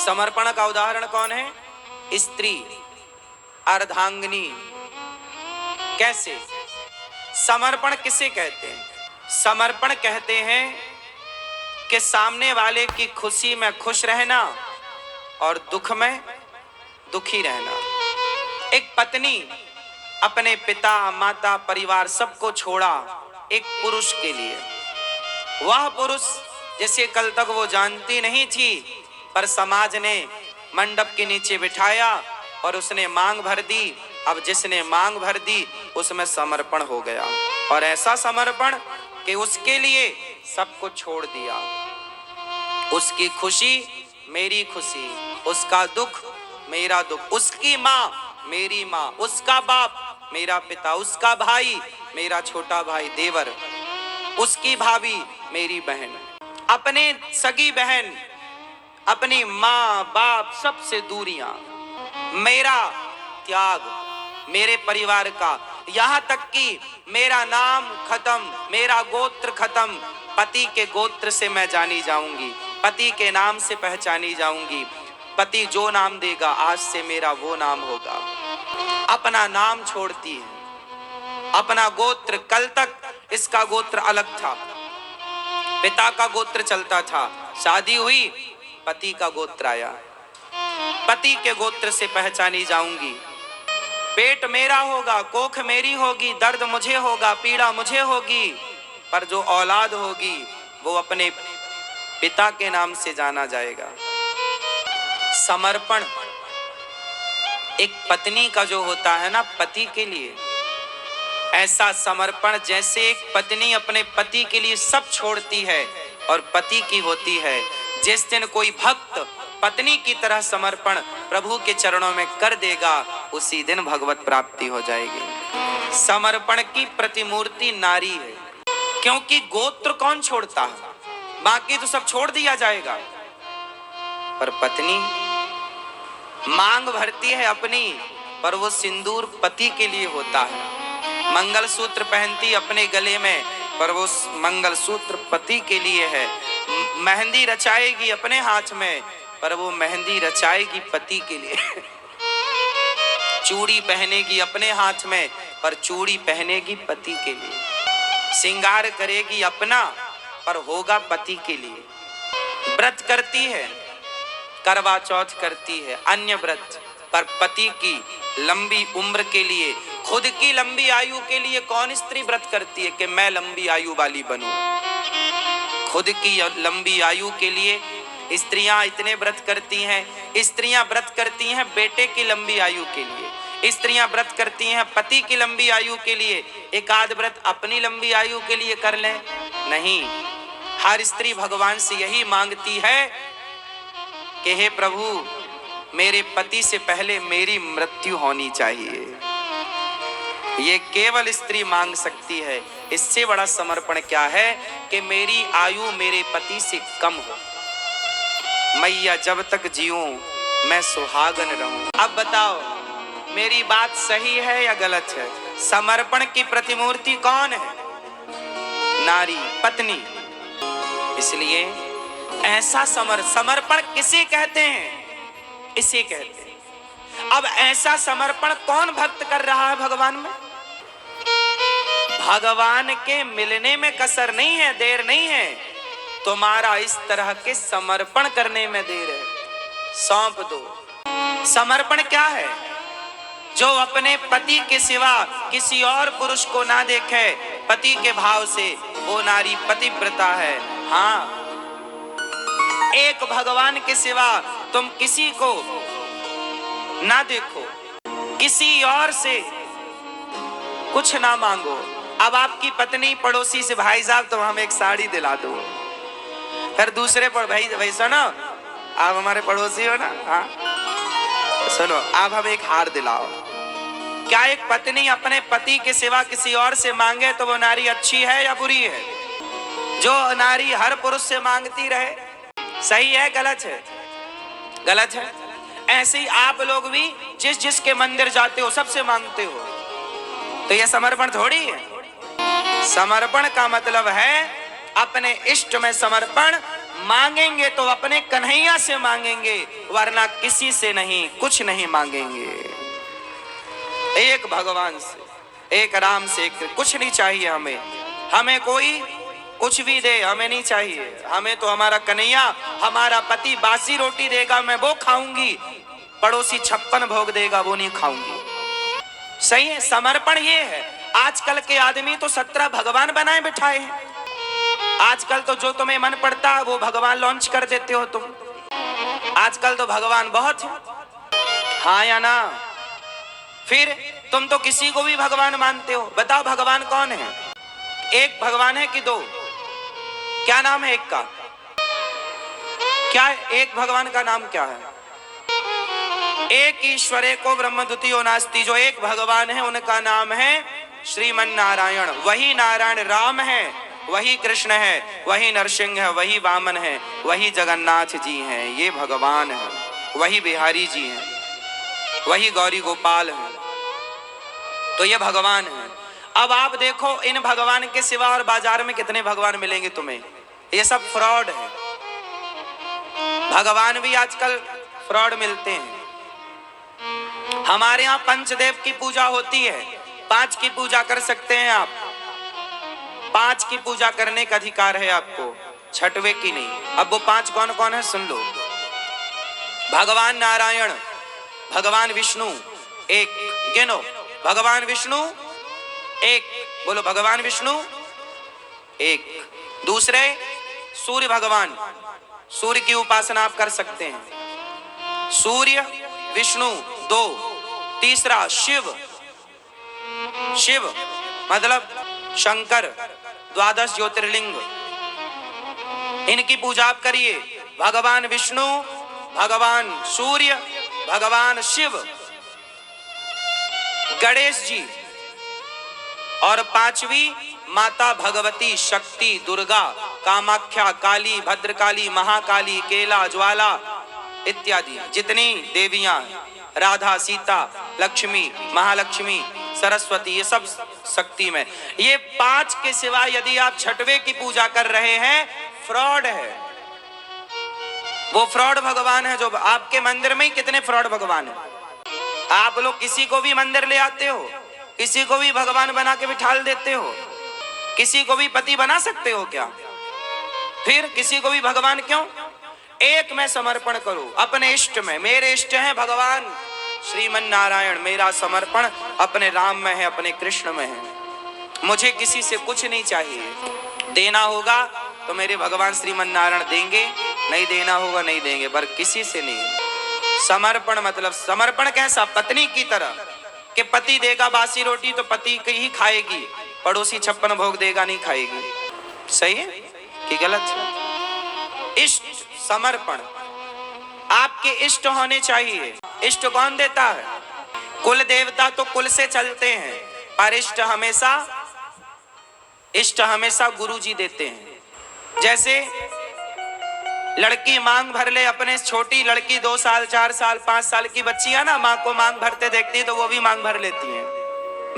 समर्पण का उदाहरण कौन है? स्त्री, अर्धांगिनी। कैसे? समर्पण किसे कहते हैं? समर्पण कहते हैं कि सामने वाले की खुशी में खुश रहना और दुख में दुखी रहना। एक पत्नी अपने पिता, माता, परिवार सबको छोड़ा एक पुरुष के लिए। वह पुरुष जिसे कल तक वो जानती नहीं थी, पर समाज ने मंडप के नीचे बिठाया और उसने मांग भर दी। अब जिसने मांग भर दी उसमें समर्पण हो गया, और ऐसा समर्पण कि उसके लिए सब कुछ छोड़ दिया। उसकी खुशी मेरी खुशी, उसका दुख मेरा दुख, उसकी माँ मेरी माँ, उसका बाप मेरा पिता, उसका भाई मेरा छोटा भाई देवर, उसकी भाभी मेरी बहन, अपने सगी बहन, अपनी माँ बाप सबसे दूरियां, मेरा त्याग, मेरे परिवार का, यहाँ तक कि मेरा नाम खत्म, मेरा गोत्र खत्म। पति के गोत्र से मैं जानी जाऊंगी, पति के नाम से पहचानी जाऊंगी। पति जो नाम देगा आज से मेरा वो नाम होगा। अपना नाम छोड़ती है, अपना गोत्र। कल तक इसका गोत्र अलग था, पिता का गोत्र चलता था। शादी हुई, पति का गोत्र आया, पति के गोत्र से पहचानी जाऊंगी। पेट मेरा होगा, कोख मेरी होगी, दर्द मुझे होगा, पीड़ा मुझे होगी, पर जो औलाद होगी वो अपने पिता के नाम से जाना जाएगा। समर्पण एक पत्नी का जो होता है ना पति के लिए, ऐसा समर्पण जैसे एक पत्नी अपने पति के लिए सब छोड़ती है और पति की होती है। जिस दिन कोई भक्त पत्नी की तरह समर्पण प्रभु के चरणों में कर देगा, उसी दिन भगवत प्राप्ति हो जाएगी। समर्पण की प्रतिमूर्ति नारी है, क्योंकि गोत्र कौन छोड़ता है? बाकी तो सब छोड़ दिया जाएगा, पर पत्नी मांग भरती है अपनी, पर वो सिंदूर पति के लिए होता है। मंगलसूत्र पहनती अपने गले में, पर वो मंगलसूत्र पति के लिए है। मेहंदी रचाएगी अपने हाथ में, पर वो मेहंदी रचाएगी पति के लिए। चूड़ी पहनेगी अपने हाथ में, पर चूड़ी पहनेगी पति के लिए। श्रृंगार करेगी अपना, पर होगा पति के लिए। व्रत करती है, करवा चौथ करती है, अन्य व्रत, पर पति की लंबी उम्र के लिए, खुद की लंबी आयु के लिए कौन स्त्री व्रत करती है कि मैं लंबी आयु वाली बनूं? खुद की लंबी आयु के लिए स्त्रियां इतने व्रत करती हैं। स्त्रियां व्रत करती हैं बेटे की लंबी आयु के लिए, स्त्रियां व्रत करती हैं पति की लंबी आयु के लिए। एक आध व्रत अपनी लंबी आयु के लिए कर लें? नहीं, हर स्त्री भगवान से यही मांगती है कि हे प्रभु, मेरे पति से पहले मेरी मृत्यु होनी चाहिए। ये केवल स्त्री मांग सकती है। इससे बड़ा समर्पण क्या है कि मेरी आयु मेरे पति से कम हो, मैया जब तक जीऊं मैं सुहागन रहूं। अब बताओ मेरी बात सही है या गलत है? समर्पण की प्रतिमूर्ति कौन है? नारी, पत्नी। इसलिए ऐसा समर्पण किसे कहते हैं? इसे कहते हैं। अब ऐसा समर्पण कौन भक्त कर रहा है भगवान में? भगवान के मिलने में कसर नहीं है, देर नहीं है। तुम्हारा इस तरह के समर्पण करने में देर है, सौंप दो। समर्पण क्या है? जो अपने पति के सिवा किसी और पुरुष को ना देखे, पति के भाव से, वो नारी पतिव्रता है। हाँ, एक भगवान के सिवा तुम किसी को ना देखो, किसी और से कुछ ना मांगो। अब आपकी पत्नी पड़ोसी से, भाई साहब तुम हमें एक साड़ी दिला दो, फिर दूसरे पर, भाई सुनो आप हमारे पड़ोसी हो ना, हाँ सुनो आप हमें एक हार दिलाओ। क्या एक पत्नी अपने पति के सिवा किसी और से मांगे तो वो नारी अच्छी है या बुरी है? जो नारी हर पुरुष से मांगती रहे, सही है गलत है? गलत है। ऐसे ही आप लोग भी जिस जिसके मंदिर जाते हो सबसे मांगते हो, तो यह समर्पण थोड़ी है। समर्पण का मतलब है अपने इष्ट में समर्पण, मांगेंगे तो अपने कन्हैया से मांगेंगे, वरना किसी से नहीं, कुछ नहीं मांगेंगे। एक भगवान से, एक राम से, कुछ नहीं चाहिए हमें। हमें कोई कुछ भी दे, हमें नहीं चाहिए। हमें तो हमारा कन्हैया, हमारा पति बासी रोटी देगा, मैं वो खाऊंगी। पड़ोसी 56 भोग देगा, वो नहीं खाऊंगी। सही है, समर्पण ये है। आजकल के आदमी तो 17 भगवान बनाए बिठाए हैं। आजकल तो जो तुम्हें मन पड़ता है वो भगवान लॉन्च कर देते हो तुम। आजकल तो भगवान बहुत है, हाँ या ना? फिर तुम तो किसी को भी भगवान मानते हो। बताओ भगवान कौन है? एक भगवान है कि दो? क्या नाम है एक का? क्या एक भगवान का नाम क्या है? एक ईश्वरे को ब्रह्म द्वितीयो नास्ति। जो एक भगवान है उनका नाम है श्रीमन नारायण। वही नारायण राम है, वही कृष्ण है, वही नरसिंह है, वही वामन है, वही जगन्नाथ जी हैं। ये भगवान है। वही बिहारी जी हैं, वही गौरी गोपाल हैं। तो ये भगवान है। अब आप देखो इन भगवान के सिवा और बाजार में कितने भगवान मिलेंगे तुम्हें? ये सब फ्रॉड है। भगवान भी आजकल फ्रॉड मिलते हैं। हमारे यहाँ पंचदेव की पूजा होती है। 5 की पूजा कर सकते हैं आप। 5 की पूजा करने का अधिकार है आपको, 6वें की नहीं। अब वो 5 कौन कौन है सुन लो। भगवान नारायण, भगवान विष्णु एक, गिनो। भगवान विष्णु एक, बोलो भगवान विष्णु एक। दूसरे सूर्य भगवान, सूर्य की उपासना आप कर सकते हैं। सूर्य विष्णु 2। तीसरा शिव, शिव मतलब शंकर, 12 ज्योतिर्लिंग, इनकी पूजा आप करिए। भगवान विष्णु, भगवान सूर्य, भगवान शिव, गणेश जी, और 5वीं माता भगवती शक्ति, दुर्गा, कामाख्या, काली, भद्रकाली, महाकाली, केला, ज्वाला इत्यादि जितनी देवियां, राधा, सीता, लक्ष्मी, महालक्ष्मी, सरस्वती, ये सब शक्ति में। ये 5 के सिवा यदि आप 6वें की पूजा कर रहे हैं, फ्रॉड है। वो फ्रॉड भगवान है। जो आपके मंदिर में ही कितने फ्रॉड भगवान है। आप लोग किसी को भी मंदिर ले आते हो, किसी को भी भगवान बना के बिठाल देते हो। किसी को भी पति बना सकते हो क्या? फिर किसी को भी भगवान क्यों? एक में समर्पण करो अपने इष्ट में। मेरे इष्ट हैं भगवान श्रीमन नारायण, मेरा समर्पण अपने राम में है, अपने कृष्ण में है। मुझे किसी से कुछ नहीं चाहिए। देना होगा तो मेरे भगवान श्रीमन नारायण देंगे, नहीं देना होगा नहीं देंगे, पर किसी से नहीं। समर्पण मतलब समर्पण कैसा? पत्नी की तरह कि पति देगा बासी रोटी तो पति की ही खाएगी, पड़ोसी 56 भोग देगा नहीं खाएगी। सही है कि गलत? इष्ट समर्पण आपके इष्ट होने चाहिए। इष्ट कौन देता है? कुल देवता तो कुल से चलते हैं, पर इष्ट हमेशा गुरु जी देते हैं। जैसे लड़की मांग भर ले, अपने छोटी लड़की 2 साल 4 साल 5 साल की बच्ची है ना, माँ को मांग भरते देखती है तो वो भी मांग भर लेती है।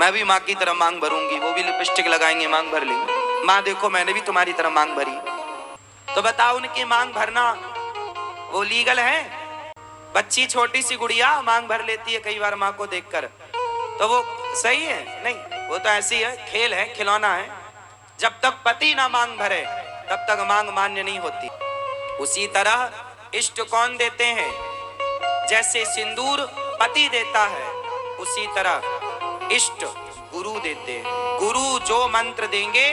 मैं भी माँ की तरह मांग भरूंगी, वो भी लिपस्टिक लगाएंगे, मांग भर लेंगे। माँ देखो मैंने भी तुम्हारी तरह मांग भरी। तो बताओ उनकी मांग भरना वो लीगल है? बच्ची छोटी सी गुड़िया मांग भर लेती है कई बार माँ को देखकर, तो वो सही है? नहीं, वो तो ऐसी है, खेल है, खिलौना है। जब तक पति ना मांग भरे तब तक मांग मान्य नहीं होती। उसी तरह इष्ट कौन देते हैं? जैसे सिंदूर पति देता है, उसी तरह इष्ट गुरु देते हैं। गुरु जो मंत्र देंगे,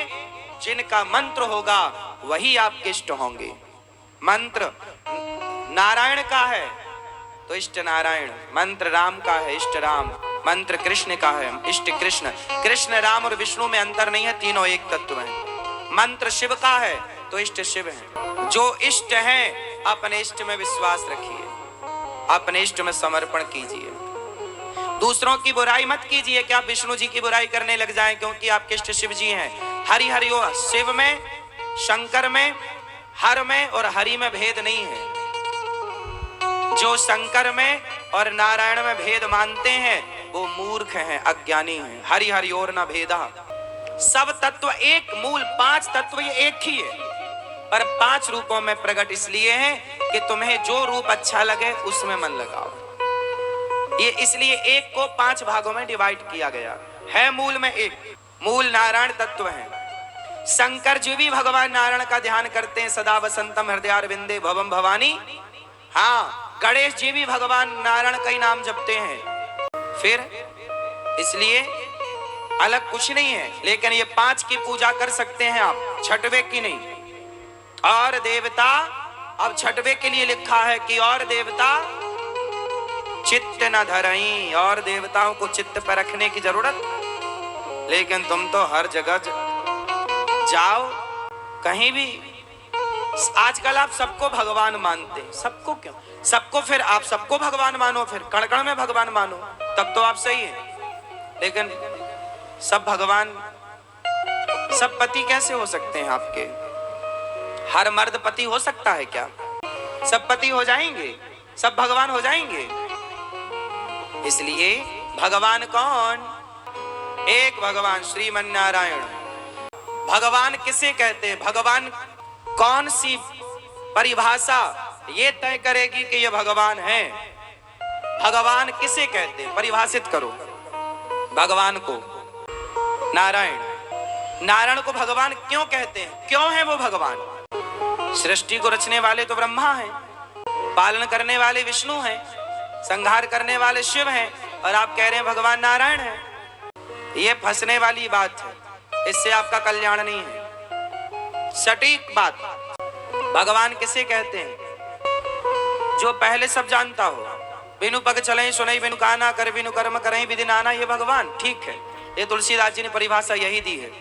जिनका मंत्र होगा वही आपके इष्ट होंगे। मंत्र नारायण का है तो इष्ट नारायण, मंत्र राम का है इष्ट राम, मंत्र कृष्ण का है इष्ट कृष्ण। कृष्ण, राम और विष्णु में अंतर नहीं है, तीनों एक तत्व हैं। मंत्र शिव का है तो इष्ट शिव है। जो इष्ट हैं अपने इष्ट में विश्वास रखिए, अपने इष्ट में समर्पण कीजिए। दूसरों की बुराई मत कीजिए कि आप विष्णु जी की बुराई करने लग जाएं, क्योंकि आपके इष्ट शिव जी हैं। हरि हरि हो, शिव में, शंकर में, हर में और हरि में भेद नहीं है। जो शंकर में और नारायण में भेद मानते हैं वो मूर्ख हैं, अज्ञानी हैं। हरि हरि और न भेदा। सब तत्व एक, मूल 5 तत्व ये एक ही है। पर 5 रूपों में प्रकट इसलिए है कि तुम्हें जो रूप अच्छा लगे उसमें मन लगाओ। ये इसलिए एक को 5 भागों में डिवाइड किया गया है। मूल में एक मूल नारायण तत्व है। शंकर जी भी भगवान नारायण का ध्यान करते हैं, सदा वसंतम हृदयारविंदे भवम भवानी। हाँ, गणेश जी भी भगवान नारायण का ही नाम जपते हैं। फिर इसलिए अलग कुछ नहीं है, लेकिन ये 5 की पूजा कर सकते हैं आप, छठवे की नहीं। और देवता, अब छठवे के लिए लिखा है कि और देवता चित्त न धरई, और देवताओं को चित्त पर रखने की जरूरत। लेकिन तुम तो हर जगह जाओ, कहीं भी आजकल आप सबको भगवान मानते हैं। सबको क्यों? सबको, फिर आप सबको भगवान मानो, फिर कण कण में भगवान मानो, तब तो आप सही हैं। लेकिन सब भगवान, सब पति कैसे हो सकते हैं आपके? हर मर्द पति हो सकता है क्या? सब पति हो जाएंगे? सब भगवान हो जाएंगे? इसलिए भगवान कौन? एक भगवान श्रीमन नारायण। भगवान किसे कहते हैं? भगवान कौन सी परिभाषा ये तय करेगी कि ये भगवान है? भगवान किसे कहते हैं? परिभाषित करो भगवान को। नारायण, नारायण को भगवान क्यों कहते हैं? क्यों है वो भगवान? सृष्टि को रचने वाले तो ब्रह्मा हैं, पालन करने वाले विष्णु हैं, संहार करने वाले शिव हैं, और आप कह रहे हैं भगवान नारायण हैं। ये फंसने वाली बात है, इससे आपका कल्याण नहीं है। सटीक बात, भगवान किसे कहते हैं? जो पहले सब जानता हो, बिनु पग चले सुनई बिनु काना, कर बिनु कर्म करें विधि नाना, ये भगवान। ठीक है, ये तुलसीदास जी ने परिभाषा यही दी है।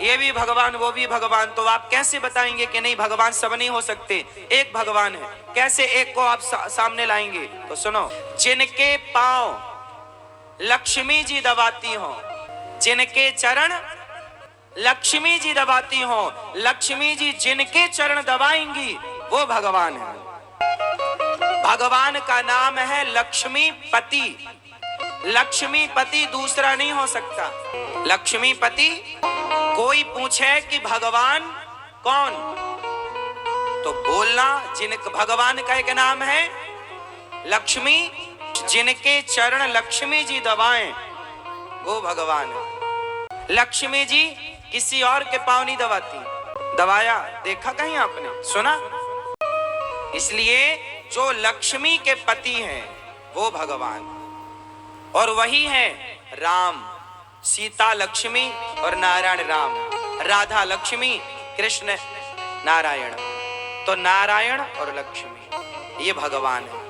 ये भी भगवान, वो भी भगवान। तो आप कैसे बताएंगे कि नहीं भगवान सब नहीं हो सकते, एक भगवान है? कैसे एक को आप सामने लाएंगे? तो सुनो, जिनके पांव लक्ष्मी जी दबाती हो, जिनके चरण लक्ष्मी जी दबाती हो, लक्ष्मी जी जिनके चरण दबाएंगी वो भगवान है। भगवान का नाम है लक्ष्मी पति। लक्ष्मी पति दूसरा नहीं हो सकता। लक्ष्मी पति, कोई पूछे कि भगवान कौन, तो बोलना जिनका भगवान का एक नाम है लक्ष्मी, जिनके चरण लक्ष्मी जी दबाएं वो भगवान है। लक्ष्मी जी किसी और के पांव नहीं दबाती। दबाया देखा कहीं आपने? सुना? इसलिए जो लक्ष्मी के पति हैं वो भगवान, और वही है राम। सीता लक्ष्मी और नारायण राम, राधा लक्ष्मी, कृष्ण नारायण। तो नारायण और लक्ष्मी ये भगवान है।